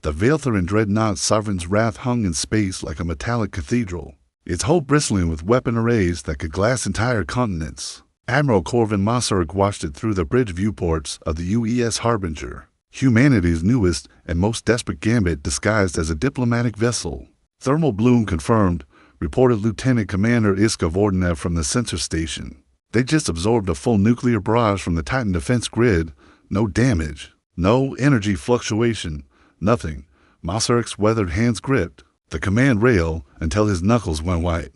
The Veiltherin dreadnought Sovereign's wrath hung in space like a metallic cathedral, its hull bristling with weapon arrays that could glass entire continents. Admiral Corvin Mosserick watched it through the bridge viewports of the UES Harbinger, humanity's newest and most desperate gambit disguised as a diplomatic vessel. Thermal bloom confirmed, reported Lieutenant Commander Iska Vordenev from the sensor station. They just absorbed a full nuclear barrage from the Titan defense grid. No damage, no energy fluctuation, nothing. Mosserick's weathered hands gripped the command rail until his knuckles went white.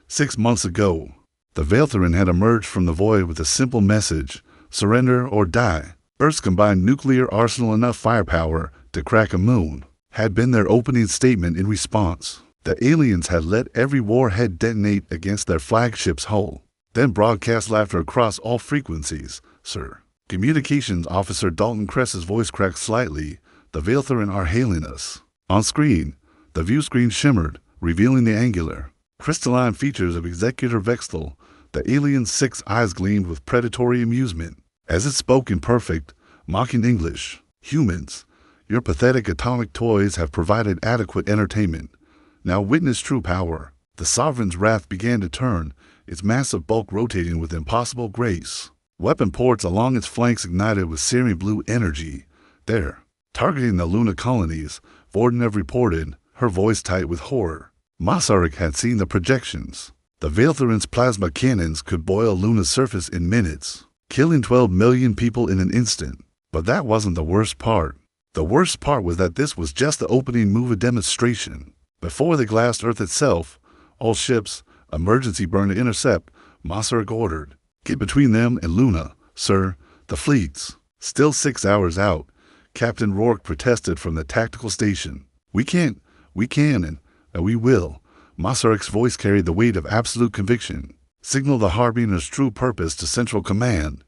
6 months ago, the Veiltherin had emerged from the void with a simple message: surrender or die. Earth's combined nuclear arsenal, enough firepower to crack a moon, had been their opening statement in response. The aliens had let every warhead detonate against their flagship's hull, then broadcast laughter across all frequencies. Sir. Communications Officer Dalton Kress's voice cracked slightly. The Veiltherin are hailing us. On screen, the view screen shimmered, revealing the angular, crystalline features of Executor Vexthal. The alien's 6 eyes gleamed with predatory amusement as it spoke in perfect, mocking English. Humans, your pathetic atomic toys have provided adequate entertainment. Now witness true power. The Sovereign's wrath began to turn, its massive bulk rotating with impossible grace. Weapon ports along its flanks ignited with searing blue energy. There, targeting the Luna colonies, Vordenev reported, her voice tight with horror. Mosserick had seen the projections. The Veiltherin's plasma cannons could boil Luna's surface in minutes, killing 12 million people in an instant. But that wasn't the worst part. The worst part was that this was just the opening move, a demonstration. Before they glassed Earth itself, all ships, emergency burn to intercept, Mosserick ordered. Get between them and Luna, sir. The fleets. Still 6 hours out, Captain Rourke protested from the tactical station. We can, and we will. Mosserick's voice carried the weight of absolute conviction. Signal the Harbinger's true purpose to Central Command.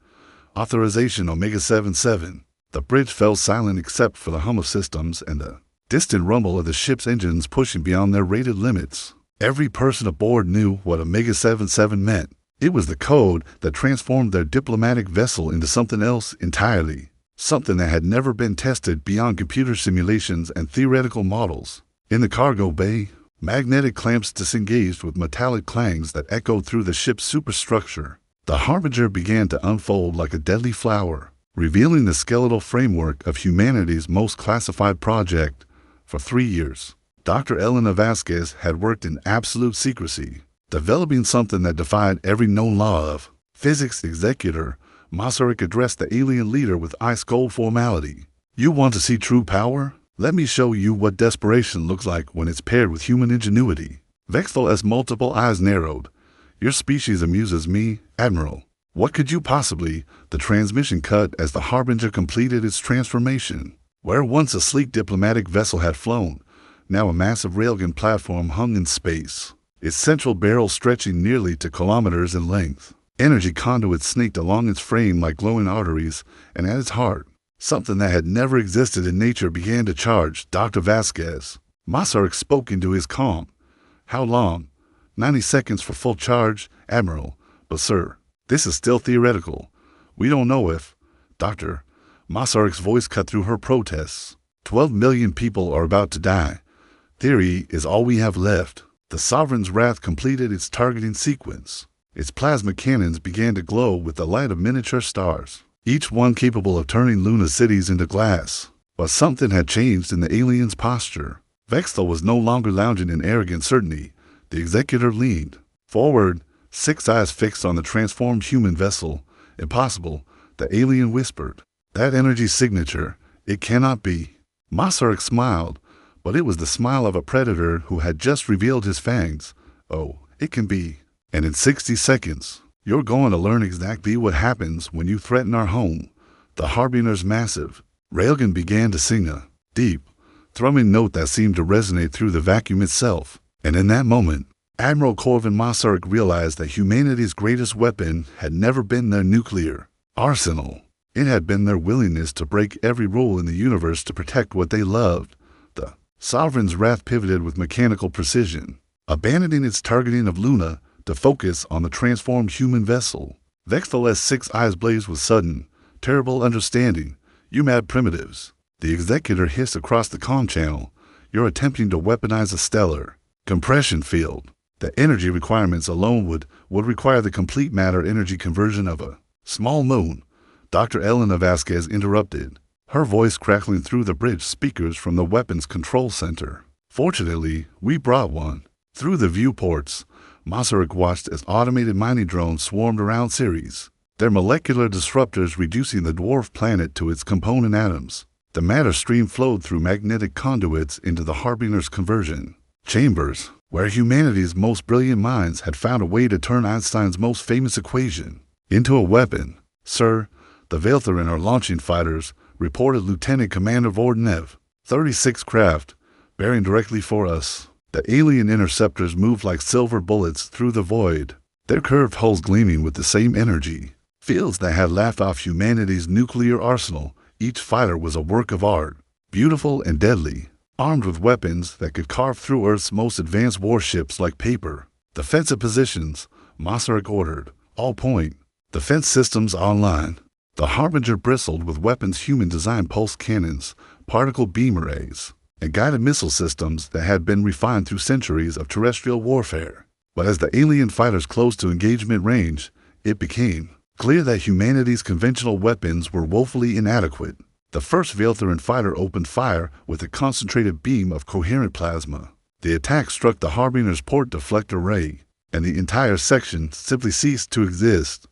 Authorization Omega-77. The bridge fell silent except for the hum of systems and the distant rumble of the ship's engines pushing beyond their rated limits. Every person aboard knew what Omega-77 meant. It was the code that transformed their diplomatic vessel into something else entirely. Something that had never been tested beyond computer simulations and theoretical models. In the cargo bay, magnetic clamps disengaged with metallic clangs that echoed through the ship's superstructure. The Harbinger began to unfold like a deadly flower, revealing the skeletal framework of humanity's most classified project. For 3 years, Dr. Elena Vasquez had worked in absolute secrecy, developing something that defied every known law of physics. Executor Mosserick addressed the alien leader with ice-cold formality. You want to see true power? Let me show you what desperation looks like when it's paired with human ingenuity. Vexthal's multiple eyes narrowed. Your species amuses me, Admiral. What could you possibly? The transmission cut as the Harbinger completed its transformation. Where once a sleek diplomatic vessel had flown, now a massive railgun platform hung in space, its central barrel stretching nearly to kilometers in length. Energy conduits snaked along its frame like glowing arteries, and at its heart, something that had never existed in nature began to charge. Dr. Vasquez. Mosserick spoke into his calm. How long? 90 seconds for full charge, Admiral. But sir, this is still theoretical. We don't know if... Doctor. Mosserick's voice cut through her protests. 12 million people are about to die. Theory is all we have left. The Sovereign's wrath completed its targeting sequence. Its plasma cannons began to glow with the light of miniature stars, each one capable of turning Luna cities into glass. But something had changed in the alien's posture. Vexthal was no longer lounging in arrogant certainty. The Executor leaned forward, 6 eyes fixed on the transformed human vessel. Impossible, the alien whispered. That energy signature, it cannot be. Mosserick smiled, but it was the smile of a predator who had just revealed his fangs. Oh, it can be. And in 60 seconds, you're going to learn exactly what happens when you threaten our home. The Harbinger's massive railgun began to sing a deep, thrumming note that seemed to resonate through the vacuum itself. And in that moment, Admiral Corvin Mosserick realized that humanity's greatest weapon had never been their nuclear arsenal. It had been their willingness to break every rule in the universe to protect what they loved. The Sovereign's wrath pivoted with mechanical precision, abandoning its targeting of Luna to focus on the transformed human vessel. Vexthal's 6 eyes blazed with sudden, terrible understanding. You mad primitives. The executor hissed across the comm channel. You're attempting to weaponize a stellar compression field. The energy requirements alone would require the complete matter-energy conversion of a small moon. Dr. Elena Vasquez interrupted, her voice crackling through the bridge speakers from the weapons control center. Fortunately, we brought one. Through the viewports, Masaryk watched as automated mining drones swarmed around Ceres, their molecular disruptors reducing the dwarf planet to its component atoms. The matter stream flowed through magnetic conduits into the Harbinger's conversion chambers, where humanity's most brilliant minds had found a way to turn Einstein's most famous equation into a weapon. Sir, the Veltherin are launching fighters, reported Lieutenant Commander Vordenev. 36 craft, bearing directly for us. The alien interceptors moved like silver bullets through the void, their curved hulls gleaming with the same energy. Fields that had laughed off humanity's nuclear arsenal. Each fighter was a work of art, beautiful and deadly, armed with weapons that could carve through Earth's most advanced warships like paper. Defensive positions, Masaryk ordered. All point. Defense systems online. The Harbinger bristled with weapons human-designed pulse cannons, particle beam arrays, and guided missile systems that had been refined through centuries of terrestrial warfare. But as the alien fighters closed to engagement range, it became clear that humanity's conventional weapons were woefully inadequate. The first Veltherin fighter opened fire with a concentrated beam of coherent plasma. The attack struck the Harbinger's port deflector ray, and the entire section simply ceased to exist.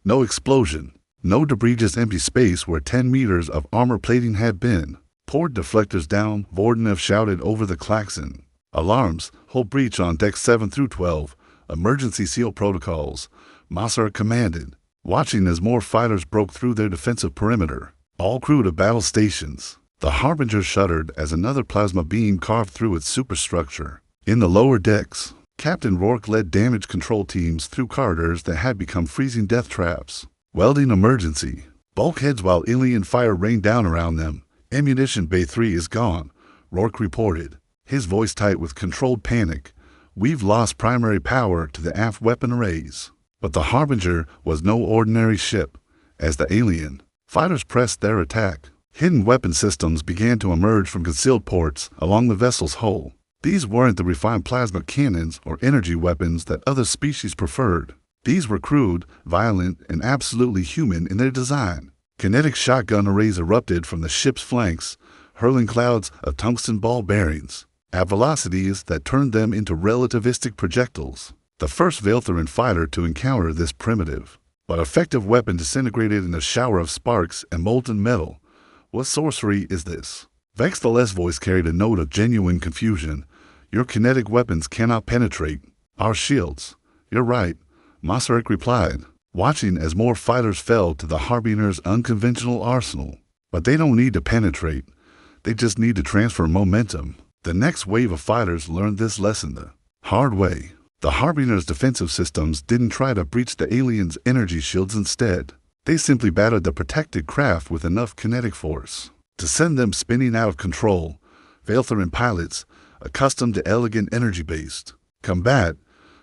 No explosion, no debris, just empty space where 10 meters of armor plating had been. Port deflectors down, Vordenev shouted over the klaxon. Alarms, hull breach on decks 7 through 12, emergency seal protocols, Masaryk commanded, watching as more fighters broke through their defensive perimeter. All crew to battle stations. The Harbinger shuddered as another plasma beam carved through its superstructure. In the lower decks, Captain Rourke led damage control teams through corridors that had become freezing death traps. Welding emergency. Bulkheads while alien fire rained down around them. Ammunition Bay 3 is gone, Rourke reported, his voice tight with controlled panic. We've lost primary power to the aft weapon arrays. But the Harbinger was no ordinary ship. As the alien fighters pressed their attack, hidden weapon systems began to emerge from concealed ports along the vessel's hull. These weren't the refined plasma cannons or energy weapons that other species preferred. These were crude, violent, and absolutely human in their design. Kinetic shotgun arrays erupted from the ship's flanks, hurling clouds of tungsten ball bearings at velocities that turned them into relativistic projectiles. The first Veltherin fighter to encounter this primitive but effective weapon disintegrated in a shower of sparks and molten metal. What sorcery is this? Vexthal's voice carried a note of genuine confusion. Your kinetic weapons cannot penetrate our shields. You're right, Masaryk replied, watching as more fighters fell to the Harbinger's unconventional arsenal. But they don't need to penetrate. They just need to transfer momentum. The next wave of fighters learned this lesson the hard way. The Harbinger's defensive systems didn't try to breach the aliens' energy shields. Instead, they simply battered the protected craft with enough kinetic force to send them spinning out of control. Veltherin pilots, accustomed to elegant energy-based combat,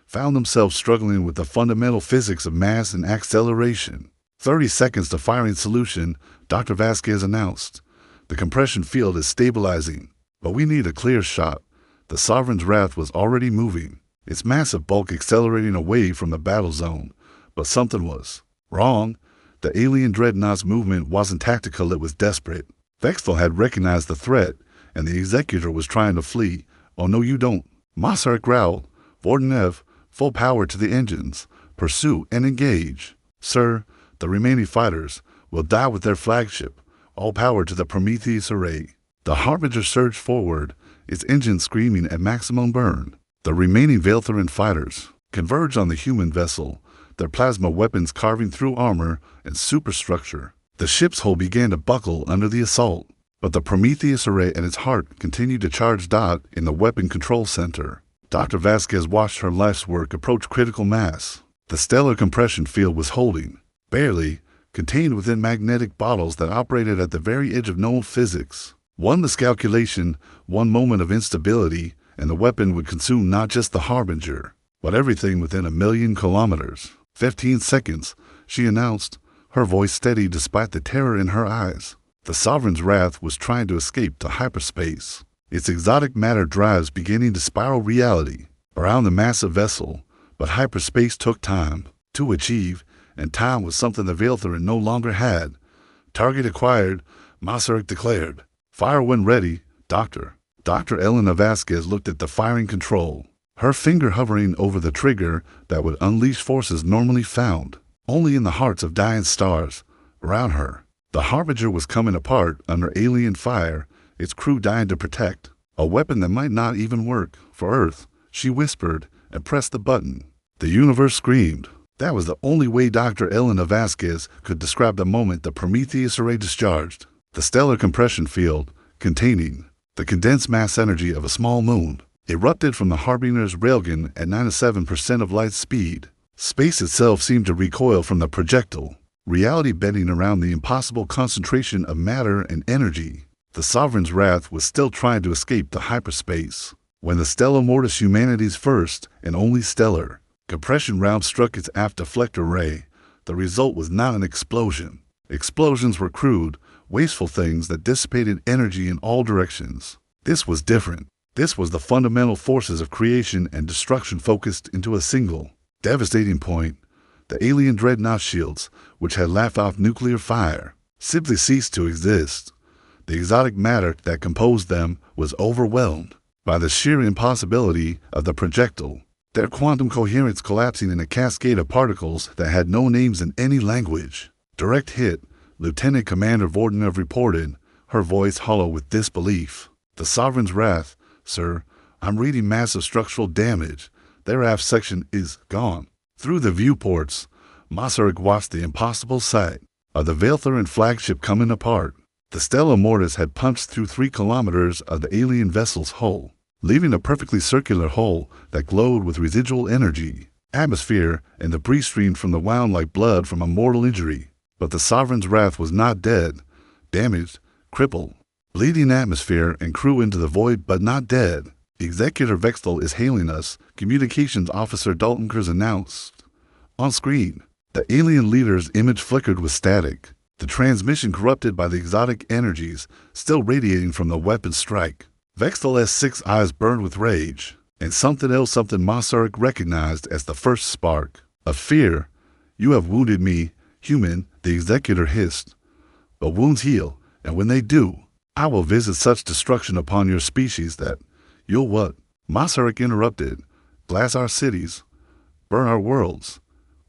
found themselves struggling with the fundamental physics of mass and acceleration. 30 seconds to firing solution, Dr. Vasquez announced. The compression field is stabilizing, but we need a clear shot. The Sovereign's Wrath was already moving, its massive bulk accelerating away from the battle zone. But something was wrong. The alien dreadnought's movement wasn't tactical, it was desperate. Vexthal had recognized the threat, and the executor was trying to flee. Oh no, you don't. Masaryk growled. Vordenev, full power to the engines. Pursue and engage. Sir, the remaining fighters will die with their flagship. All power to the Prometheus array. The Harbinger surged forward, its engines screaming at maximum burn. The remaining Veltherin fighters converged on the human vessel, their plasma weapons carving through armor and superstructure. The ship's hull began to buckle under the assault, but the Prometheus array at its heart continued to charge. In the weapon control center, Dr. Vasquez watched her life's work approach critical mass. The stellar compression field was holding, barely, contained within magnetic bottles that operated at the very edge of known physics. One miscalculation, one moment of instability, and the weapon would consume not just the Harbinger, but everything within 1,000,000 kilometers. 15 seconds, she announced, her voice steady despite the terror in her eyes. The Sovereign's wrath was trying to escape to hyperspace, its exotic matter drives beginning to spiral reality around the massive vessel, but hyperspace took time to achieve, and time was something the Veiltherin no longer had. Target acquired, Masaryk declared. Fire when ready, Doctor. Dr. Elena Vasquez looked at the firing control, her finger hovering over the trigger that would unleash forces normally found only in the hearts of dying stars around her. The Harbinger was coming apart under alien fire, its crew dying to protect. A weapon that might not even work for Earth, she whispered and pressed the button. The universe screamed. That was the only way Dr. Elena Vasquez could describe the moment the Prometheus array discharged. The stellar compression field, containing the condensed mass energy of a small moon, erupted from the Harbinger's railgun at 97% of light speed. Space itself seemed to recoil from the projectile, reality bending around the impossible concentration of matter and energy. The Sovereign's wrath was still trying to escape to hyperspace when the Stella Mortis, humanity's first and only stellar compression round, struck its aft deflector ray. The result was not an explosion. Explosions were crude, wasteful things that dissipated energy in all directions. This was different. This was the fundamental forces of creation and destruction focused into a single, devastating point. The alien dreadnought shields, which had laughed off nuclear fire, simply ceased to exist. The exotic matter that composed them was overwhelmed by the sheer impossibility of the projectile, their quantum coherence collapsing in a cascade of particles that had no names in any language. Direct hit, Lieutenant Commander Vordenov reported, her voice hollow with disbelief. The Sovereign's wrath, sir. I'm reading massive structural damage. Their aft section is gone. Through the viewports, Masaryk watched the impossible sight of the Veiltherin flagship coming apart. The Stella Mortis had punched through 3 kilometers of the alien vessel's hull, leaving a perfectly circular hole that glowed with residual energy, atmosphere, and debris streamed from the wound like blood from a mortal injury. But the Sovereign's wrath was not dead, damaged, crippled, bleeding atmosphere and crew into the void, but not dead. Executor Vextel is hailing us, Communications Officer Daltonkers announced. On screen, the alien leader's image flickered with static, the transmission corrupted by the exotic energies still radiating from the weapon strike. Vextel's 6 eyes burned with rage, and something Masaryk recognized as the first spark of fear. You have wounded me, human, the executor hissed. But wounds heal, and when they do, I will visit such destruction upon your species that you'll what? Masaryk interrupted. Glass our cities, burn our worlds.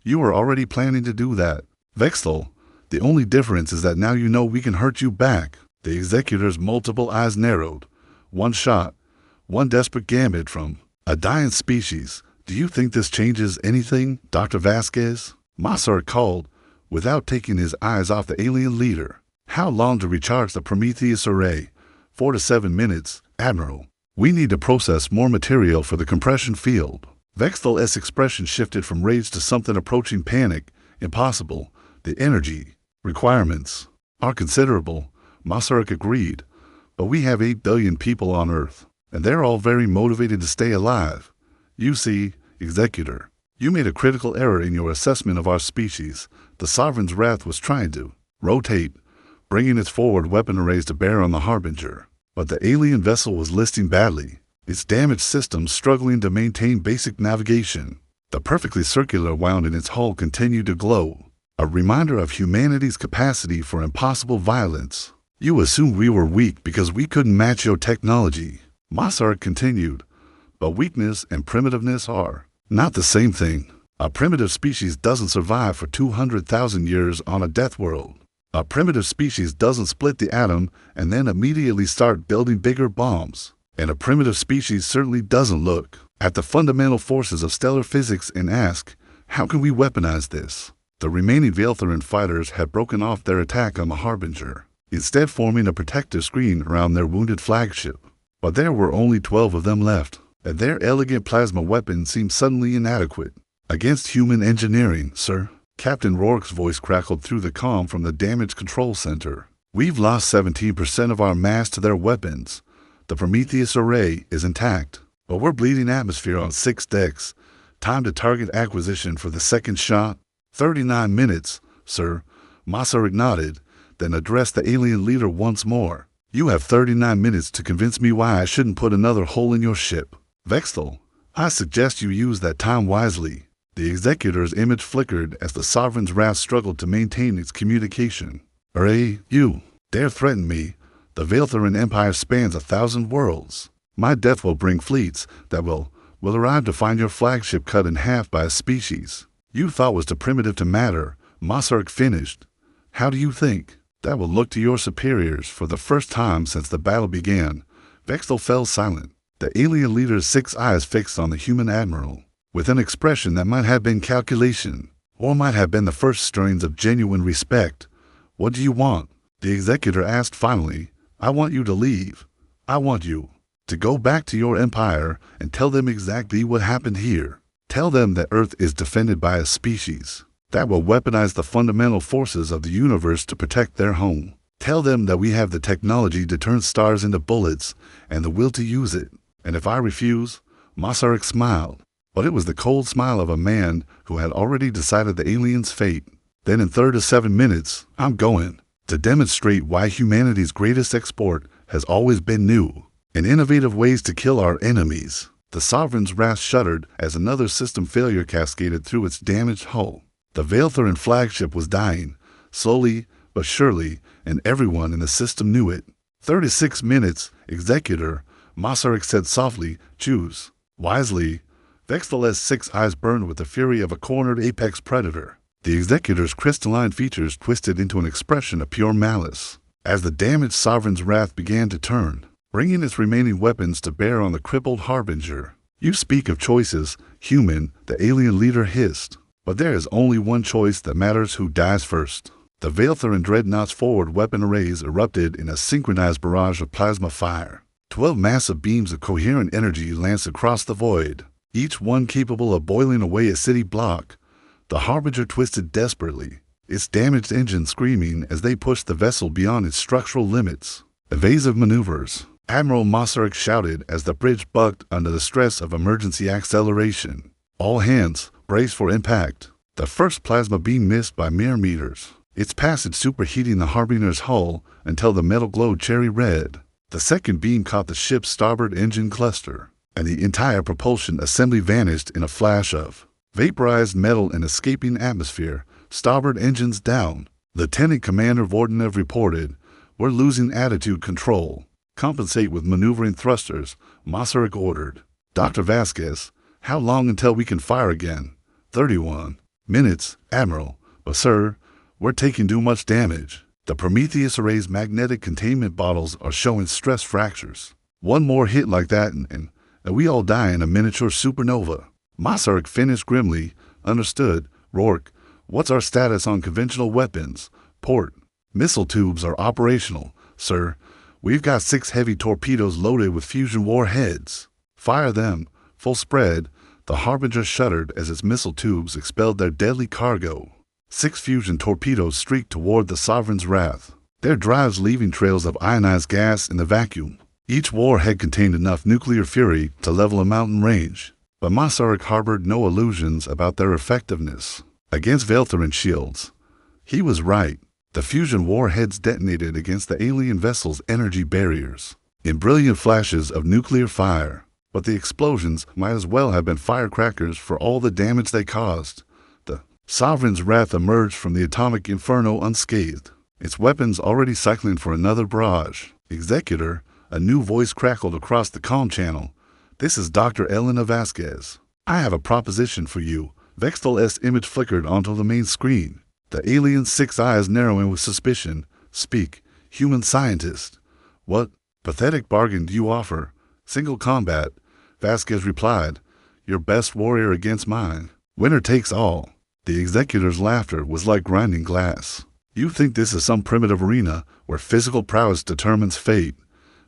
You are already planning to do that. Vextel, the only difference is that now you know we can hurt you back. The executor's multiple eyes narrowed. One shot, one desperate gambit from a dying species. Do you think this changes anything, Dr. Vasquez? Masaryk called, without taking his eyes off the alien leader. How long to recharge the Prometheus array? 4 to 7 minutes, Admiral. We need to process more material for the compression field. Vextel's expression shifted from rage to something approaching panic. Impossible. The energy requirements are considerable, Masaryk agreed. But we have 8 billion people on Earth, and they're all very motivated to stay alive. You see, Executor, you made a critical error in your assessment of our species. The Sovereign's wrath was trying to rotate, bringing its forward weapon arrays to bear on the Harbinger. But the alien vessel was listing badly, its damaged systems struggling to maintain basic navigation. The perfectly circular wound in its hull continued to glow, a reminder of humanity's capacity for impossible violence. You assumed we were weak because we couldn't match your technology, Masaryk continued. But weakness and primitiveness are not the same thing. A primitive species doesn't survive for 200,000 years on a death world. A primitive species doesn't split the atom and then immediately start building bigger bombs. And a primitive species certainly doesn't look at the fundamental forces of stellar physics and ask, how can we weaponize this? The remaining Veiltherin fighters had broken off their attack on the Harbinger, instead forming a protective screen around their wounded flagship. But there were only 12 of them left, and their elegant plasma weapons seemed suddenly inadequate against human engineering, sir. Captain Rourke's voice crackled through the comm from the damaged control center. We've lost 17% of our mass to their weapons. The Prometheus array is intact, but we're bleeding atmosphere on 6 decks. Time to target acquisition for the second shot. 39 minutes, sir. Masaryk nodded. then addressed the alien leader once more. You have 39 minutes to convince me why I shouldn't put another hole in your ship. Vexthal, I suggest you use that time wisely. The executor's image flickered as the Sovereign's wrath struggled to maintain its communication. You dare threaten me? The Veiltharan Empire spans 1,000 worlds. My death will bring fleets that will arrive to find your flagship cut in half by a species you thought was too primitive to matter. Masark finished. How do you think that will look to your superiors? For the first time since the battle began, Vexthal fell silent, the alien leader's 6 eyes fixed on the human admiral, with an expression that might have been calculation, or might have been the first stirrings of genuine respect. What do you want? The executor asked finally. I want you to leave. I want you to go back to your empire and tell them exactly what happened here. Tell them that Earth is defended by a species that will weaponize the fundamental forces of the universe to protect their home. Tell them that we have the technology to turn stars into bullets and the will to use it. And if I refuse, Masarek smiled, but it was the cold smile of a man who had already decided the alien's fate. Then in 37 minutes, I'm going to demonstrate why humanity's greatest export has always been new and innovative ways to kill our enemies. The Sovereign's wrath shuddered as another system failure cascaded through its damaged hull. The Veiltharan flagship was dying, slowly but surely, and everyone in the system knew it. 36 minutes, Executor, Masarek said softly. Choose wisely. Vexthal's 6 eyes burned with the fury of a cornered apex predator. The Executor's crystalline features twisted into an expression of pure malice as the damaged Sovereign's wrath began to turn, bringing its remaining weapons to bear on the crippled Harbinger. You speak of choices, human, the alien leader hissed. But there is only one choice that matters: who dies first. The Veiltharan dreadnought's forward weapon arrays erupted in a synchronized barrage of plasma fire. 12 massive beams of coherent energy lanced across the void, each one capable of boiling away a city block. The Harbinger twisted desperately, its damaged engine screaming as they pushed the vessel beyond its structural limits. Evasive maneuvers, Admiral Masarek shouted as the bridge bucked under the stress of emergency acceleration. All hands, brace for impact. The first plasma beam missed by mere meters, its passage superheating the Harbinger's hull until the metal glowed cherry red. The second beam caught the ship's starboard engine cluster, and the entire propulsion assembly vanished in a flash of vaporized metal and escaping atmosphere. Starboard engines down. Lieutenant Commander Vordenev reported, We're losing attitude control. Compensate with maneuvering thrusters, Masarek ordered. Dr. Vasquez, how long until we can fire again? 31 minutes, Admiral. But sir, we're taking too much damage. The Prometheus array's magnetic containment bottles are showing stress fractures. One more hit like that and we all die in a miniature supernova. Masarek finished grimly. Understood. Rourke, what's our status on conventional weapons? Port. Missile tubes are operational, sir. We've got 6 heavy torpedoes loaded with fusion warheads. Fire them. Full spread. The Harbinger shuddered as its missile tubes expelled their deadly cargo. 6 fusion torpedoes streaked toward the Sovereign's wrath, their drives leaving trails of ionized gas in the vacuum. Each warhead contained enough nuclear fury to level a mountain range, but Masarek harbored no illusions about their effectiveness against Veiltharan shields. He was right. The fusion warheads detonated against the alien vessel's energy barriers in brilliant flashes of nuclear fire, but the explosions might as well have been firecrackers for all the damage they caused. The Sovereign's wrath emerged from the atomic inferno unscathed, its weapons already cycling for another barrage. Executor, a new voice crackled across the comm channel. This is Dr. Elena Vasquez. I have a proposition for you. Vexthal's image flickered onto the main screen, the alien's 6 eyes narrowing with suspicion. Speak, human scientist. What pathetic bargain do you offer? Single combat, Vasquez replied. Your best warrior against mine. Winner takes all. The executor's laughter was like grinding glass. You think this is some primitive arena where physical prowess determines fate?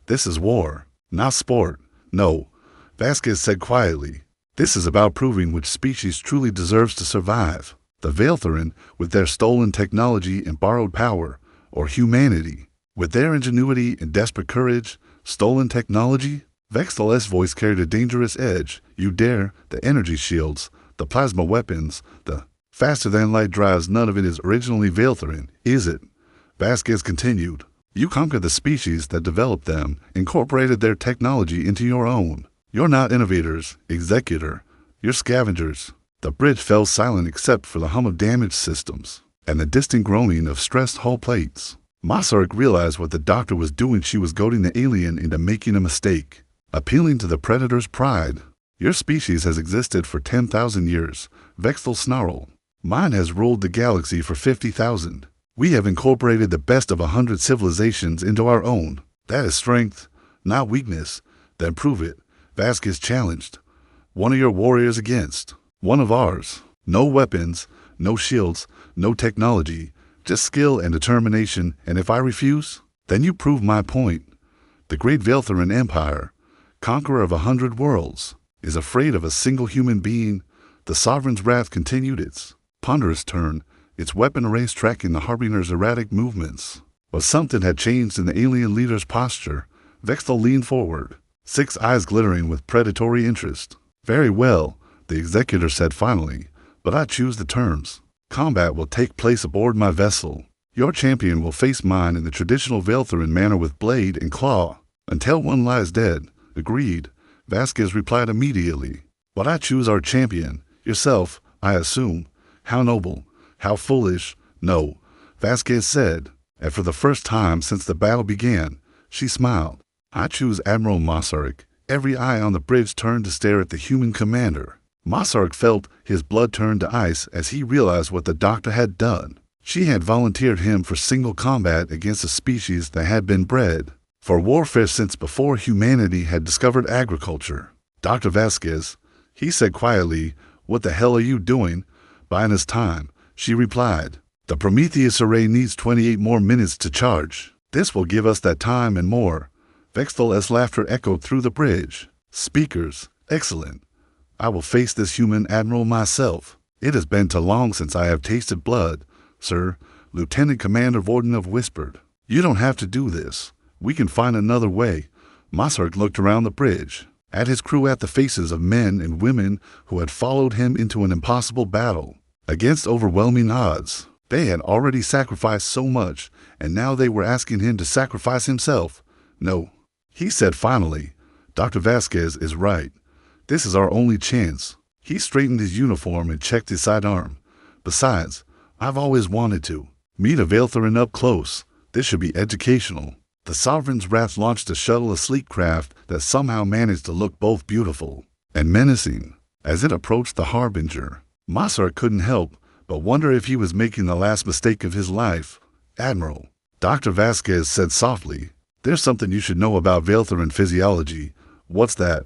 This is war, not sport. No, Vasquez said quietly. This is about proving which species truly deserves to survive. The Veiltharan, with their stolen technology and borrowed power, or humanity, with their ingenuity and desperate courage, stolen technology? Vexthal's voice carried a dangerous edge. You dare, the energy shields, the plasma weapons, the faster-than-light drives, none of it is originally Veiltharan, is it? Vasquez continued. You conquered the species that developed them, incorporated their technology into your own. You're not innovators, Executor. You're scavengers. The bridge fell silent except for the hum of damaged systems and the distant groaning of stressed hull plates. Masaryk realized what the doctor was doing. She was goading the alien into making a mistake, appealing to the predator's pride. Your species has existed for 10,000 years, Vexthal snarled. Mine has ruled the galaxy for 50,000. We have incorporated the best of 100 civilizations into our own. That is strength, not weakness. Then prove it, Vasquez challenged. One of your warriors against one of ours. No weapons, no shields, no technology, just skill and determination, and if I refuse, then you prove my point. The great Veltharan Empire, conqueror of 100 worlds, is afraid of a single human being. The Sovereign's wrath continued its ponderous turn, its weapon arrays tracking the Harbinger's erratic movements. But something had changed in the alien leader's posture. Vexthal leaned forward, 6 eyes glittering with predatory interest. Very well, the Executor said finally, but I choose the terms. Combat will take place aboard my vessel. Your champion will face mine in the traditional Veltharan manner with blade and claw, until one lies dead. Agreed, Vasquez replied immediately. But I choose our champion, yourself, I assume. How noble, how foolish. No, Vasquez said, and for the first time since the battle began, she smiled. I choose Admiral Masaryk. Every eye on the bridge turned to stare at the human commander. Masaryk felt his blood turn to ice as he realized what the doctor had done. She had volunteered him for single combat against a species that had been bred for warfare since before humanity had discovered agriculture. Dr. Vasquez, he said quietly, what the hell are you doing? Buying us time, she replied. The Prometheus array needs 28 more minutes to charge. This will give us that time and more. Vexthal's laughter echoed through the bridge. Speakers, excellent. I will face this human admiral myself. It has been too long since I have tasted blood, sir, Lieutenant Commander Vordenov whispered. You don't have to do this. We can find another way. Masaryk looked around the bridge, at his crew, at the faces of men and women who had followed him into an impossible battle. Against overwhelming odds, they had already sacrificed so much, and now they were asking him to sacrifice himself. No, he said finally, Dr. Vasquez is right. This is our only chance. He straightened his uniform and checked his sidearm. Besides, I've always wanted to meet a Veltharan up close. This should be educational. The Sovereign's wrath launched a shuttle, a sleek craft that somehow managed to look both beautiful and menacing. As it approached the Harbinger, Masaryk couldn't help but wonder if he was making the last mistake of his life. Admiral, Dr. Vasquez said softly, there's something you should know about Veltharan physiology. What's that?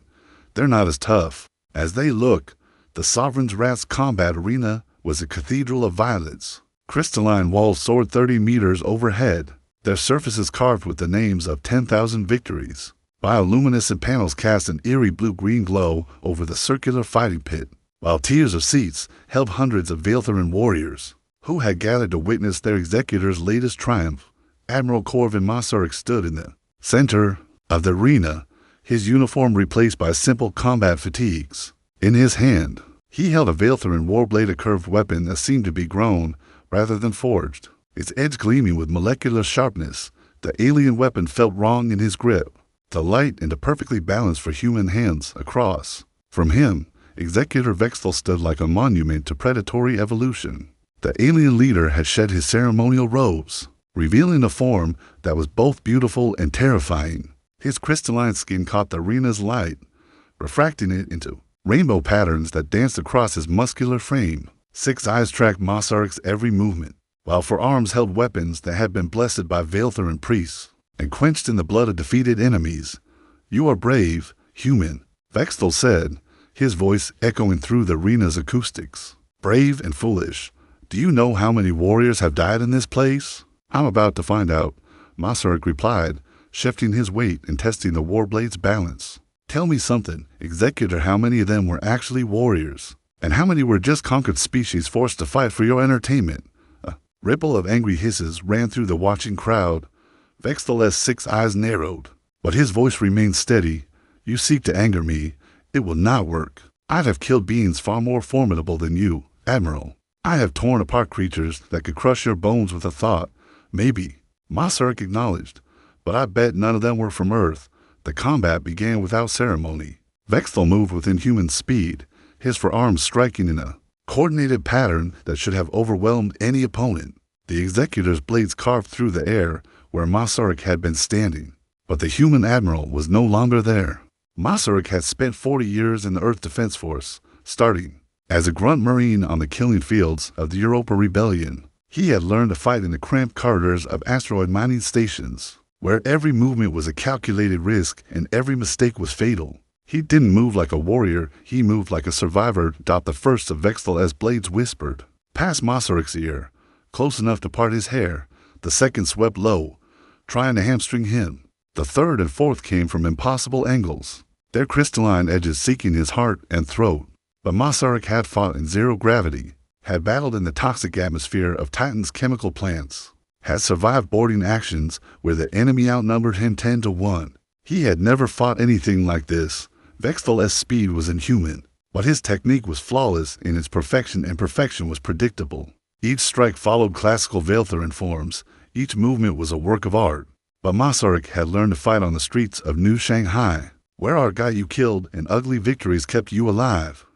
They're not as tough as they look. The Sovereign's wrath's combat arena was a cathedral of violets. Crystalline walls soared 30 meters overhead, their surfaces carved with the names of 10,000 victories. Bioluminescent panels cast an eerie blue-green glow over the circular fighting pit, while tiers of seats held hundreds of Veltharan warriors who had gathered to witness their executor's latest triumph. Admiral Corvin Masaryk stood in the center of the arena, his uniform replaced by simple combat fatigues. In his hand, he held a Veltharan warblade, a curved weapon that seemed to be grown rather than forged, its edge gleaming with molecular sharpness. The alien weapon felt wrong in his grip, the light and the perfectly balanced for human hands across. From him, Executor Vexthal stood like a monument to predatory evolution. The alien leader had shed his ceremonial robes, revealing a form that was both beautiful and terrifying. His crystalline skin caught the arena's light, refracting it into rainbow patterns that danced across his muscular frame. 6 eyes tracked Masaryk's every movement, while 4 arms held weapons that had been blessed by Veltharan priests and quenched in the blood of defeated enemies. You are brave, human, Vexthal said, his voice echoing through the arena's acoustics. Brave and foolish. Do you know how many warriors have died in this place? I'm about to find out, Masaryk replied, shifting his weight and testing the warblade's balance. Tell me something, Executor, how many of them were actually warriors? And how many were just conquered species forced to fight for your entertainment? A ripple of angry hisses ran through the watching crowd. Vexthal's 6 eyes narrowed, but his voice remained steady. You seek to anger me. It will not work. I'd have killed beings far more formidable than you, Admiral. I have torn apart creatures that could crush your bones with a thought. Maybe, Masaryk acknowledged, but I bet none of them were from Earth. The combat began without ceremony. Vexthal moved with inhuman speed, his forearms striking in a coordinated pattern that should have overwhelmed any opponent. The Executor's blades carved through the air where Masaryk had been standing. But the human admiral was no longer there. Masaryk had spent 40 years in the Earth Defense Force, starting as a grunt marine on the killing fields of the Europa Rebellion. He had learned to fight in the cramped corridors of asteroid mining stations, where every movement was a calculated risk and every mistake was fatal. He didn't move like a warrior, he moved like a survivor. The first of Vexthal's blades whispered past Masaryk's ear, close enough to part his hair. The second swept low, trying to hamstring him. The third and fourth came from impossible angles, their crystalline edges seeking his heart and throat. But Masaryk had fought in zero gravity, had battled in the toxic atmosphere of Titan's chemical plants, had survived boarding actions where the enemy outnumbered him 10 to 1. He had never fought anything like this. Vexthal's speed was inhuman, but his technique was flawless in its perfection, and perfection was predictable. Each strike followed classical Veiltharin forms, each movement was a work of art. But Masaryk had learned to fight on the streets of New Shanghai, where our guy you killed and ugly victories kept you alive.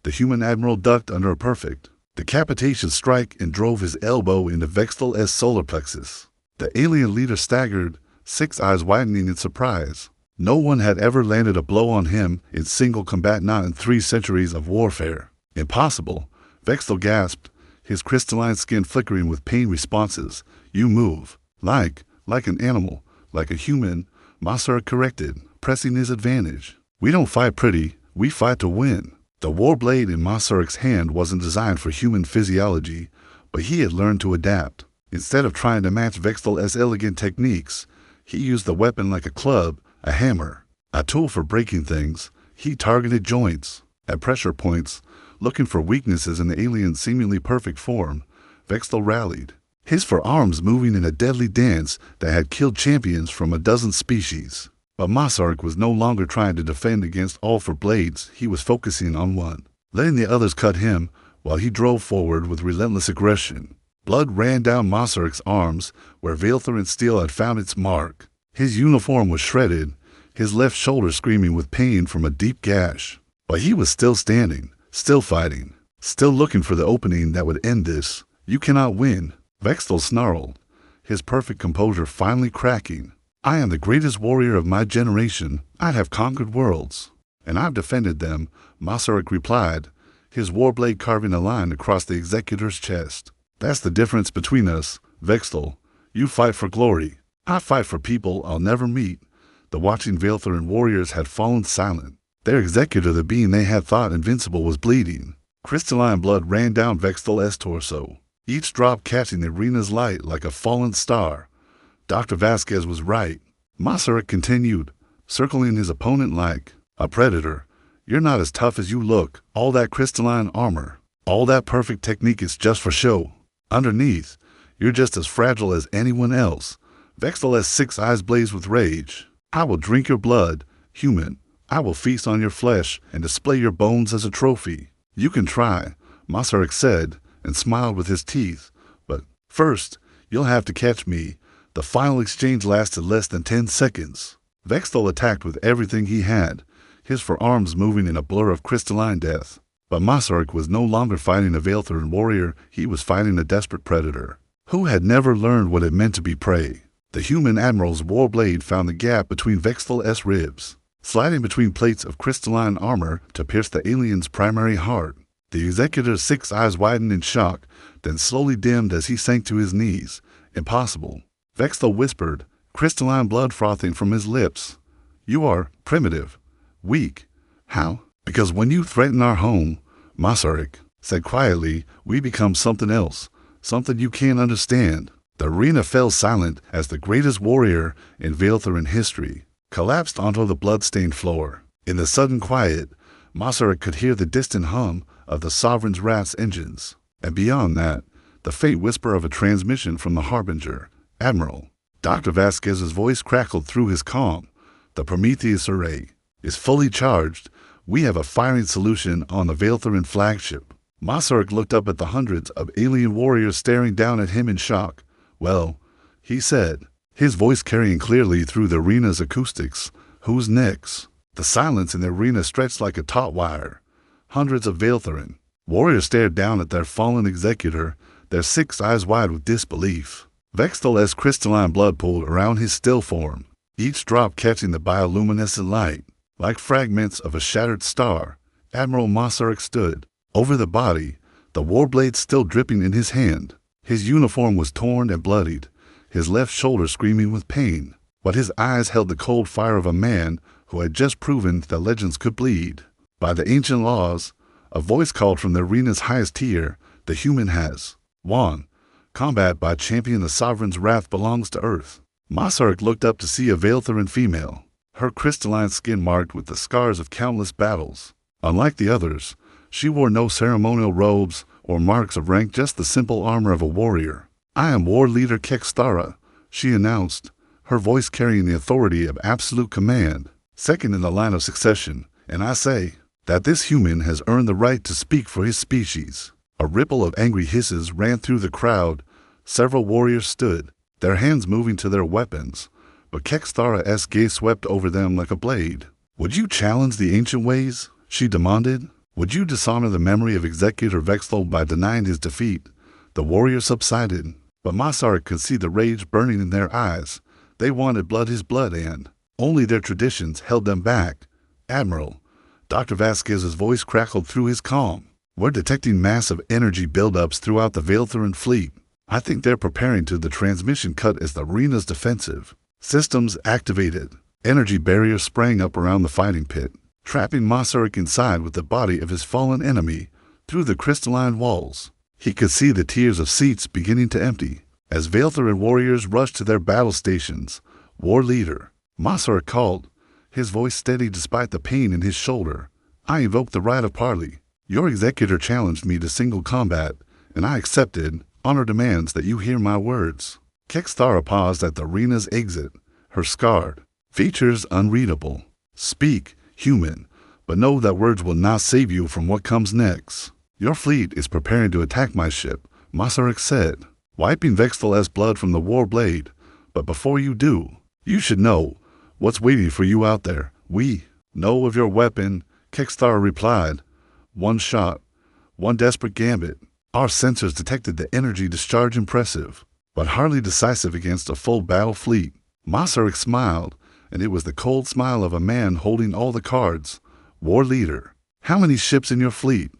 The human admiral ducked under a perfect decapitation strike and drove his elbow into Vexthal's solar plexus. The alien leader staggered, 6 eyes widening in surprise. No one had ever landed a blow on him in single combat, not in 3 centuries of warfare. Impossible, Vexthal gasped, his crystalline skin flickering with pain responses. You move like an animal, like a human, Masaryk corrected, pressing his advantage. We don't fight pretty, we fight to win. The war blade in Masaryk's hand wasn't designed for human physiology, but he had learned to adapt. Instead of trying to match Vexthal's elegant techniques, he used the weapon like a club, a hammer, a tool for breaking things. He targeted joints, at pressure points, looking for weaknesses in the alien's seemingly perfect form. Vexthal rallied, his forearms moving in a deadly dance that had killed champions from a dozen species. But Masaryk was no longer trying to defend against all 4 blades, he was focusing on one, letting the others cut him while he drove forward with relentless aggression. Blood ran down Masaryk's arms where Veiltharin steel had found its mark. His uniform was shredded, his left shoulder screaming with pain from a deep gash. But he was still standing, still fighting, still looking for the opening that would end this. You cannot win, Vexthal snarled, his perfect composure finally cracking. I am the greatest warrior of my generation. I'd have conquered worlds, and I've defended them, Masaryk replied, his warblade carving a line across the Executor's chest. That's the difference between us, Vexthal. You fight for glory. I fight for people I'll never meet. The watching Veiltharin warriors had fallen silent. Their Executor, the being they had thought invincible, was bleeding. Crystalline blood ran down Vexthal's torso, each drop catching the arena's light like a fallen star. Dr. Vasquez was right, Masaryk continued, circling his opponent like a predator. You're not as tough as you look. All that crystalline armor, all that perfect technique is just for show. Underneath, you're just as fragile as anyone else. Vexthal's 6 eyes blazed with rage. I will drink your blood, human. I will feast on your flesh and display your bones as a trophy. You can try, Masaryk said, and smiled with his teeth. But first, you'll have to catch me. The final exchange lasted less than 10 seconds. Vexthal attacked with everything he had, his forearms moving in a blur of crystalline death. But Masaryk was no longer fighting a Veiltharin warrior, he was fighting a desperate predator, who had never learned what it meant to be prey. The human admiral's warblade found the gap between Vexthal's ribs, sliding between plates of crystalline armor to pierce the alien's primary heart. The Executor's 6 eyes widened in shock, then slowly dimmed as he sank to his knees. Impossible, Vexthal whispered, crystalline blood frothing from his lips. You are primitive, weak. How? Because when you threaten our home, Masaryk said quietly, we become something else, something you can't understand. The arena fell silent as the greatest warrior in Veiltharin history collapsed onto the blood-stained floor. In the sudden quiet, Masaryk could hear the distant hum of the Sovereign's Wrath's engines, and beyond that, the faint whisper of a transmission from the Harbinger. Admiral, Dr. Vasquez's voice crackled through his calm. The Prometheus array is fully charged. We have a firing solution on the Veiltharin flagship. Masaryk looked up at the hundreds of alien warriors staring down at him in shock. Well, he said, his voice carrying clearly through the arena's acoustics. Who's next? The silence in the arena stretched like a taut wire. Hundreds of Veiltharin warriors stared down at their fallen executor, their six eyes wide with disbelief. Vexthal's crystalline blood pooled around his still form, each drop catching the bioluminescent light. Like fragments of a shattered star, Admiral Masaryk stood. Over the body, the war blade still dripping in his hand. His uniform was torn and bloodied, his left shoulder screaming with pain, but his eyes held the cold fire of a man who had just proven that legends could bleed. By the ancient laws, a voice called from the arena's highest tier, the human has won. Combat by champion, the sovereign's wrath belongs to Earth. Masaryk looked up to see a Veiltharin female, her crystalline skin marked with the scars of countless battles. Unlike the others, she wore no ceremonial robes or marks of rank, just the simple armor of a warrior. I am war leader Kexthara, she announced, her voice carrying the authority of absolute command, second in the line of succession, and I say that this human has earned the right to speak for his species. A ripple of angry hisses ran through the crowd. Several warriors stood, their hands moving to their weapons, but Kexthara's gaze swept over them like a blade. Would you challenge the ancient ways? She demanded. Would you dishonor the memory of Executor Vexthal by denying his defeat? The warriors subsided, but Masaryk could see the rage burning in their eyes. They wanted blood, his blood, and only their traditions held them back. Admiral, Dr. Vasquez's voice crackled through his calm. We're detecting massive energy buildups throughout the Veiltharin fleet. I think they're preparing to the transmission cut as the arena's defensive systems activated. Energy barriers sprang up around the fighting pit, trapping Masaryk inside with the body of his fallen enemy. Through the crystalline walls, he could see the tiers of seats beginning to empty as Veiltharin warriors rushed to their battle stations. War leader, Masaryk called, his voice steady despite the pain in his shoulder. I invoked the right of parley. Your executor challenged me to single combat, and I accepted. Honor demands that you hear my words. Kexthara paused at the arena's exit, her scarred features unreadable. Speak, human, but know that words will not save you from what comes next. Your fleet is preparing to attack my ship, Masaryk said, wiping Vexthal's blood from the war blade. But before you do, you should know what's waiting for you out there. We know of your weapon, Kexthara replied. One shot, one desperate gambit. Our sensors detected the energy discharge, impressive, but hardly decisive against a full battle fleet. Masaryk smiled, and it was the cold smile of a man holding all the cards. War leader, how many ships in your fleet?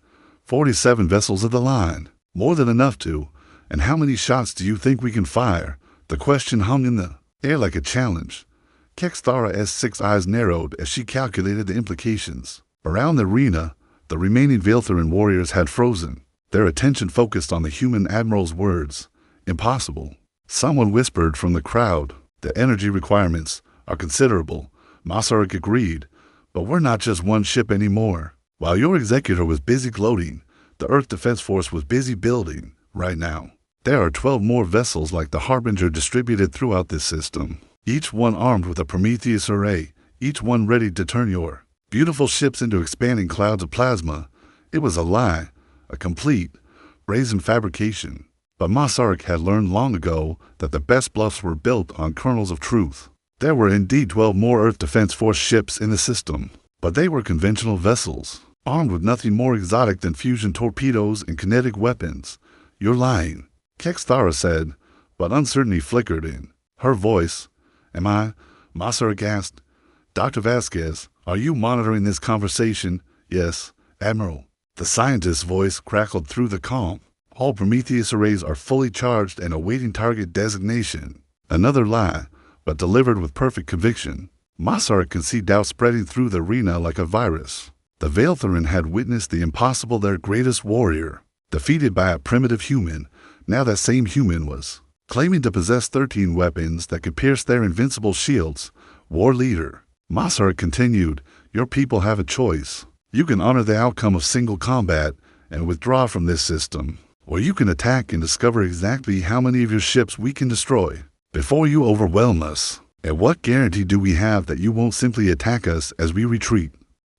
47 vessels of the line. More than enough to. And how many shots do you think we can fire? The question hung in the air like a challenge. Kexthara's six eyes narrowed as she calculated the implications. Around the arena, the remaining Veiltharin warriors had frozen, their attention focused on the human admiral's words. Impossible. Someone whispered from the crowd. The energy requirements are considerable, Masaryk agreed, but we're not just one ship anymore. While your executor was busy gloating, the Earth Defense Force was busy building. Right now, there are 12 more vessels like the Harbinger distributed throughout this system, each one armed with a Prometheus array, each one ready to turn your beautiful ships into expanding clouds of plasma. It was a lie, a complete, brazen fabrication. But Masaryk had learned long ago that the best bluffs were built on kernels of truth. There were indeed 12 more Earth Defense Force ships in the system, but they were conventional vessels, armed with nothing more exotic than fusion torpedoes and kinetic weapons. You're lying, Kexthara said, but uncertainty flickered in her voice. Am I? Masaryk asked. Dr. Vasquez, are you monitoring this conversation? Yes, Admiral. The scientist's voice crackled through the calm. All Prometheus arrays are fully charged and awaiting target designation. Another lie, but delivered with perfect conviction. Masaryk could see doubt spreading through the arena like a virus. The Veiltharin had witnessed the impossible, their greatest warrior, defeated by a primitive human. Now that same human was claiming to possess 13 weapons that could pierce their invincible shields. War leader, Masaryk continued, your people have a choice. You can honor the outcome of single combat and withdraw from this system, or you can attack and discover exactly how many of your ships we can destroy before you overwhelm us. And what guarantee do we have that you won't simply attack us as we retreat?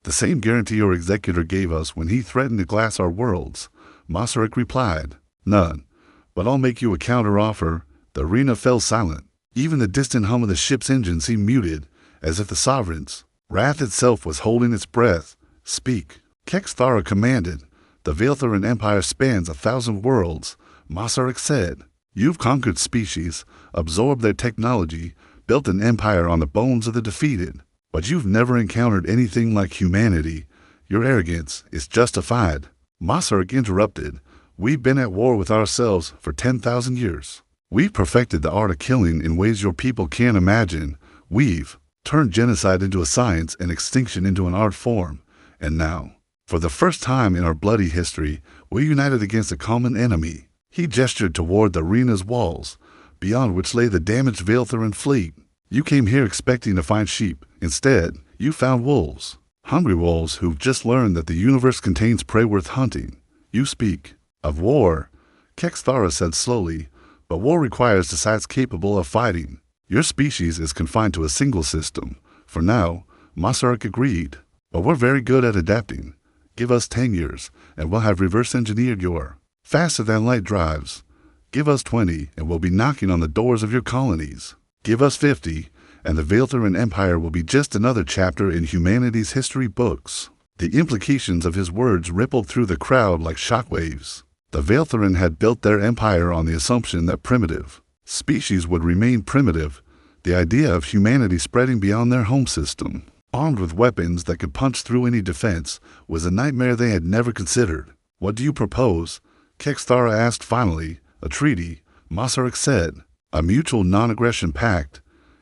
The same guarantee your executor gave us when he threatened to glass our worlds, Masaryk replied. None, but I'll make you a counteroffer. The arena fell silent. Even the distant hum of the ship's engine seemed muted, as if the Sovereign's wrath itself was holding its breath. Speak, Kexthara commanded. The Veiltharan Empire spans 1,000 worlds, Masaryk said. You've conquered species, absorbed their technology, built an empire on the bones of the defeated. But you've never encountered anything like humanity. Your arrogance is justified. Masaryk interrupted. We've been at war with ourselves for 10,000 years. We've perfected the art of killing in ways your people can't imagine. We've turned genocide into a science and extinction into an art form. And now, for the first time in our bloody history, we're united against a common enemy. He gestured toward the arena's walls, beyond which lay the damaged Veiltharan fleet. You came here expecting to find sheep. Instead, you found wolves. Hungry wolves who've just learned that the universe contains prey worth hunting. You speak of war, Kexthara said slowly, but war requires decides capable of fighting. Your species is confined to a single system. For now, Masaryk agreed, but we're very good at adapting. Give us 10 years, and we'll have reverse-engineered your faster-than-light drives. Give us 20, and we'll be knocking on the doors of your colonies. Give us 50, and the Veiltharan Empire will be just another chapter in humanity's history books. The implications of his words rippled through the crowd like shockwaves. The Veiltharan had built their empire on the assumption that primitive species would remain primitive, the idea of humanity spreading beyond their home system, armed with weapons that could punch through any defense, was a nightmare they had never considered. What do you propose? Kexthara asked finally. A treaty, Masaryk said. A mutual non-aggression pact.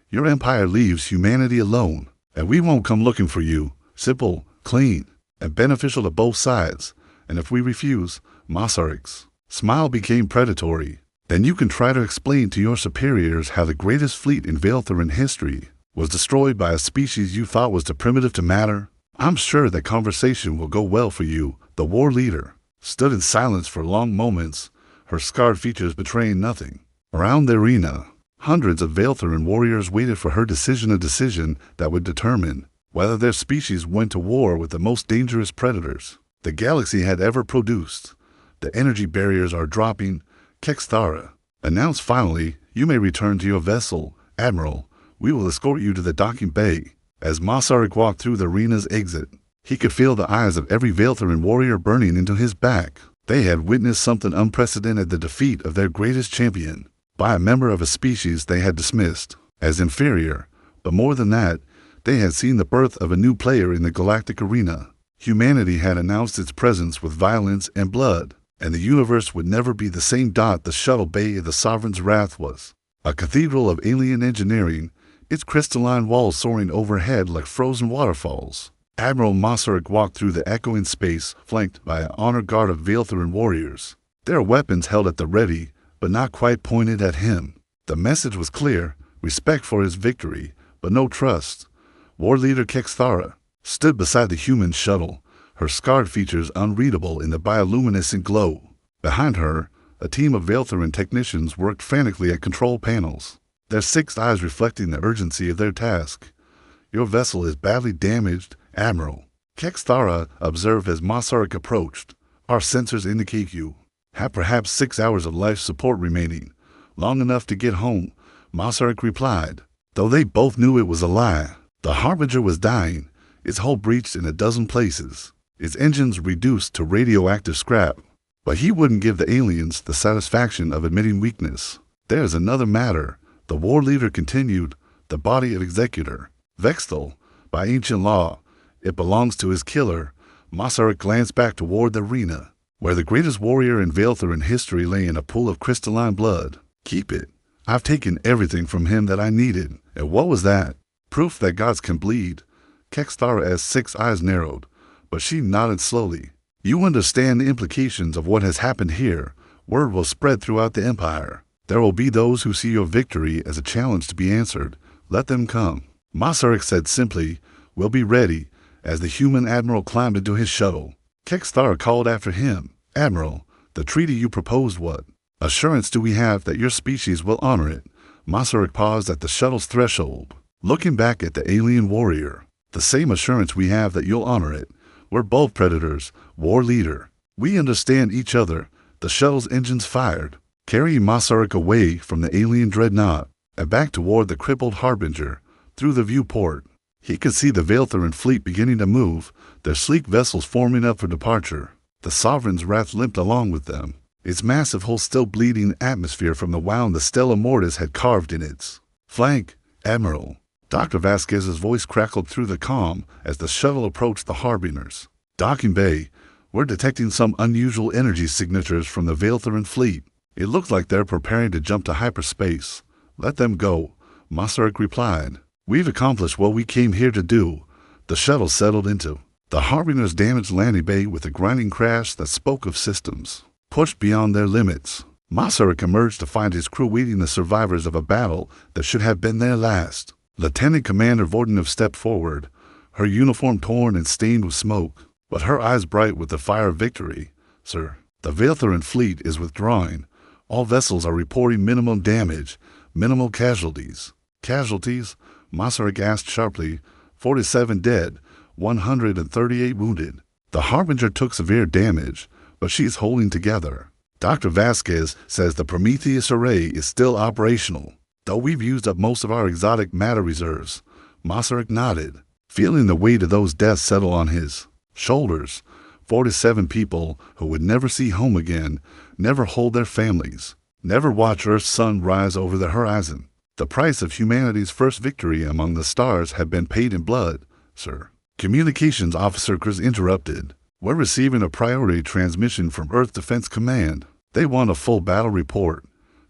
Your empire leaves humanity alone, and we won't come looking for you. Simple, clean, and beneficial to both sides. And if we refuse, Masaryk's smile became predatory. Then you can try to explain to your superiors how the greatest fleet in Veiltharan history was destroyed by a species you thought was too primitive to matter. I'm sure that conversation will go well for you. The war leader stood in silence for long moments, her scarred features betraying nothing. Around the arena, hundreds of Veiltharan warriors waited for her decision, a decision that would determine whether their species went to war with the most dangerous predators the galaxy had ever produced. The energy barriers are dropping, Kexthara announced finally. You may return to your vessel, Admiral. We will escort you to the docking bay. As Masaryk walked through the arena's exit, he could feel the eyes of every Veiltharan warrior burning into his back. They had witnessed something unprecedented, the defeat of their greatest champion by a member of a species they had dismissed as inferior. But more than that, they had seen the birth of a new player in the galactic arena. Humanity had announced its presence with violence and blood, and the universe would never be the same. The shuttle bay of the Sovereign's wrath was a cathedral of alien engineering, its crystalline walls soaring overhead like frozen waterfalls. Admiral Masaryk walked through the echoing space, flanked by an honor guard of Veiltharan warriors, their weapons held at the ready, but not quite pointed at him. The message was clear: respect for his victory, but no trust. War leader Kexthara stood beside the human shuttle, her scarred features unreadable in the bioluminescent glow. Behind her, a team of Veiltharan technicians worked frantically at control panels, their sixth eyes reflecting the urgency of their task. Your vessel is badly damaged, Admiral, Kexthara observed as Masaryk approached. Our sensors indicate you have perhaps 6 hours of life support remaining, long enough to get home, Masaryk replied. Though they both knew it was a lie, the Harbinger was dying, its hull breached in a dozen places, its engines reduced to radioactive scrap. But he wouldn't give the aliens the satisfaction of admitting weakness. There's another matter, the war leader continued. The body of Executor Vexthal, by ancient law, it belongs to his killer. Masaryk glanced back toward the arena, where the greatest warrior in Veiltharan history lay in a pool of crystalline blood. Keep it. I've taken everything from him that I needed. And what was that? Proof that gods can bleed. Kexthara's 6 eyes narrowed, but she nodded slowly. You understand the implications of what has happened here. Word will spread throughout the Empire. There will be those who see your victory as a challenge to be answered. Let them come. Masaryk said simply. We'll be ready. As the human admiral climbed into his shuttle, Kexthara called after him. Admiral, the treaty you proposed, what assurance do we have that your species will honor it? Masaryk paused at the shuttle's threshold, looking back at the alien warrior. The same assurance we have that you'll honor it. We're both predators, war leader. We understand each other. The shuttle's engines fired. carrying Masaryk away from the alien dreadnought and back toward the crippled Harbinger. Through the viewport, he could see the Veiltherin fleet beginning to move, their sleek vessels forming up for departure. The Sovereign's wrath limped along with them, its massive hull still bleeding atmosphere from the wound the Stella Mortis had carved in its flank. Admiral, Dr. Vasquez's voice crackled through the calm as the shuttle approached the Harbingers. Docking bay, we're detecting some unusual energy signatures from the Veiltherin fleet. It looks like they're preparing to jump to hyperspace. Let them go, Masaryk replied. We've accomplished what we came here to do. The shuttle settled into the Harbinger's damaged landing bay with a grinding crash that spoke of systems pushed beyond their limits. Masaryk emerged to find his crew weeding the survivors of a battle that should have been their last. Lieutenant Commander Vordenov stepped forward, her uniform torn and stained with smoke, but her eyes bright with the fire of victory. Sir, the Veiltherin fleet is withdrawing. All vessels are reporting minimum damage, minimal casualties. Casualties? Masaryk asked sharply. 47 dead, 138 wounded. The Harbinger took severe damage, but she's holding together. Dr. Vasquez says the Prometheus array is still operational, though we've used up most of our exotic matter reserves. Masaryk nodded, feeling the weight of those deaths settle on his shoulders. 47 people who would never see home again, never hold their families, never watch Earth's sun rise over the horizon. The price of humanity's first victory among the stars had been paid in blood, sir. Communications Officer Chris interrupted. We're receiving a priority transmission from Earth Defense Command. They want a full battle report.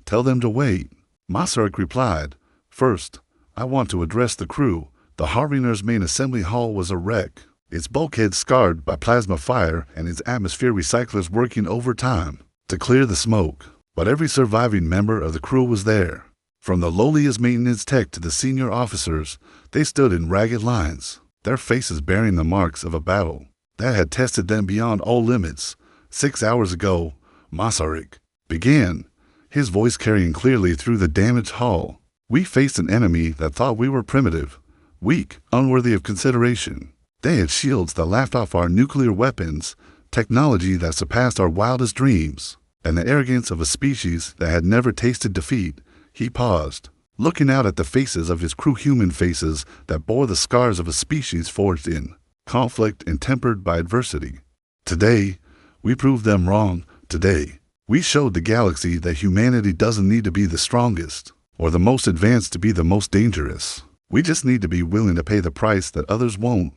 Tell them to wait. Masaryk replied. First, I want to address the crew. The Harbinger's main assembly hall was a wreck, its bulkhead scarred by plasma fire and its atmosphere recyclers working overtime to clear the smoke. But every surviving member of the crew was there. From the lowliest maintenance tech to the senior officers, they stood in ragged lines, their faces bearing the marks of a battle that had tested them beyond all limits. 6 hours ago, Masaryk began, his voice carrying clearly through the damaged hull. We faced an enemy that thought we were primitive, weak, unworthy of consideration. They had shields that laughed off our nuclear weapons, technology that surpassed our wildest dreams, and the arrogance of a species that had never tasted defeat. He paused, looking out at the faces of his crew, human faces that bore the scars of a species forged in conflict and tempered by adversity. Today, we proved them wrong. Today, we showed the galaxy that humanity doesn't need to be the strongest or the most advanced to be the most dangerous. We just need to be willing to pay the price that others won't.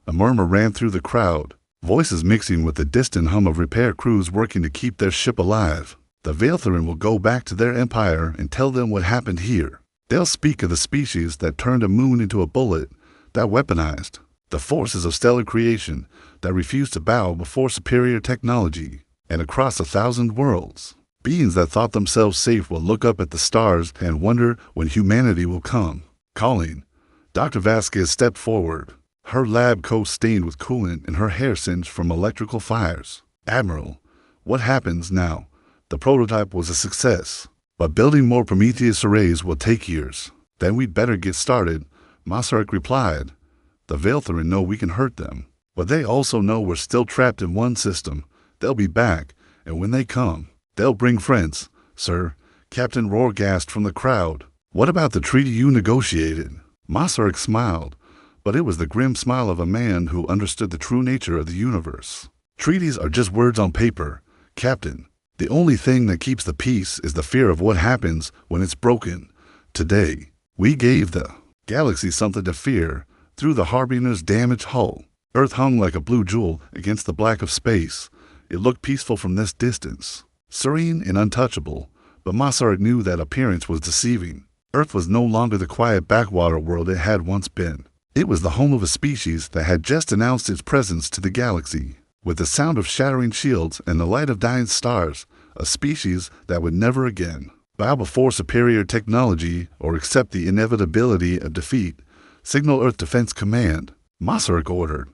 A murmur ran through the crowd, voices mixing with the distant hum of repair crews working to keep their ship alive. The Veiltherin will go back to their empire and tell them what happened here. They'll speak of the species that turned a moon into a bullet, that weaponized the forces of stellar creation, that refused to bow before superior technology. And across 1,000 worlds, beings that thought themselves safe will look up at the stars and wonder when humanity will come calling. Dr. Vasquez stepped forward, her lab coat stained with coolant and her hair singed from electrical fires. Admiral, what happens now? The prototype was a success, but building more Prometheus arrays will take years. Then we'd better get started, Masaryk replied. The Veiltherin know we can hurt them, but they also know we're still trapped in one system. They'll be back, and when they come, they'll bring friends. Sir, Captain Rohr gasped from the crowd. What about the treaty you negotiated? Masaryk smiled, but it was the grim smile of a man who understood the true nature of the universe. Treaties are just words on paper, Captain. The only thing that keeps the peace is the fear of what happens when it's broken. Today, we gave the galaxy something to fear through the Harbinger's damaged hull. Earth hung like a blue jewel against the black of space. It looked peaceful from this distance, serene and untouchable, but Masaryk knew that appearance was deceiving. Earth was no longer the quiet backwater world it had once been. It was the home of a species that had just announced its presence to the galaxy. With the sound of shattering shields and the light of dying stars, a species that would never again bow before superior technology or accept the inevitability of defeat. Signal Earth Defense Command, Masaryk ordered.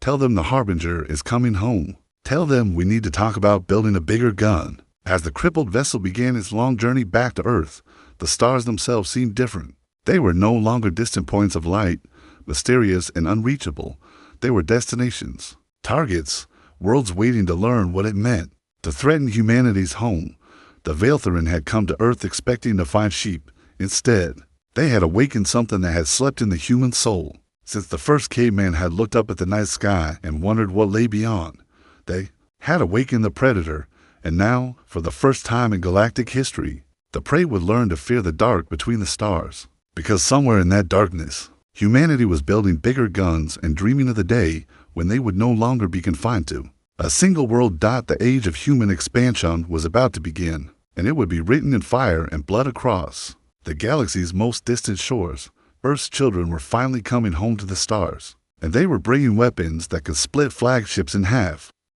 Tell them the Harbinger is coming home. Tell them we need to talk about building a bigger gun. As the crippled vessel began its long journey back to Earth, the stars themselves seemed different. They were no longer distant points of light, mysterious and unreachable. They were destinations, targets, worlds waiting to learn what it meant to threaten humanity's home. The Veiltherin had come to Earth expecting to find sheep. Instead, they had awakened something that had slept in the human soul. Since the first caveman had looked up at the night sky and wondered what lay beyond, they had awakened the predator, and now, for the first time in galactic history, the prey would learn to fear the dark between the stars. Because somewhere in that darkness, humanity was building bigger guns and dreaming of the day when they would no longer be confined to a single world. The age of human expansion was about to begin, and it would be written in fire and blood across the galaxy's most distant shores. Earth's children were finally coming home to the stars, and they were bringing weapons that could split flagships in half.